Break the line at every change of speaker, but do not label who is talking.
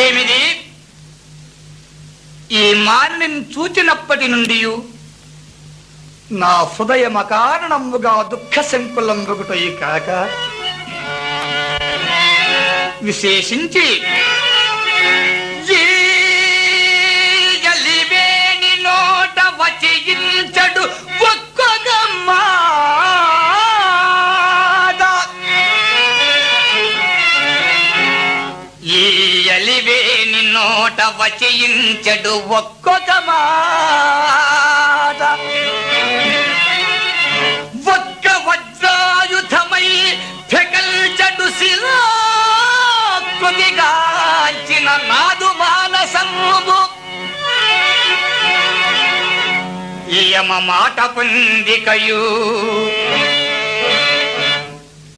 ఏమిది? ఈ మాలిని చూచినప్పటి నుండి నా హృదయం అకారణముగా దుఃఖ సంకులం ఒకటయి కాక, విశేషించి ఎలివేని నోట వచించడు ఒక్కొక్క మాట. ఈ ఎలివేని నోట వచించడు ఒక్కొక్క మాట. ఒక్క వజ్రాయుధమై పెకల్చడు శిలాకృతిగాంచిన నాదు మానసంబు. యమ మాట పొందికయు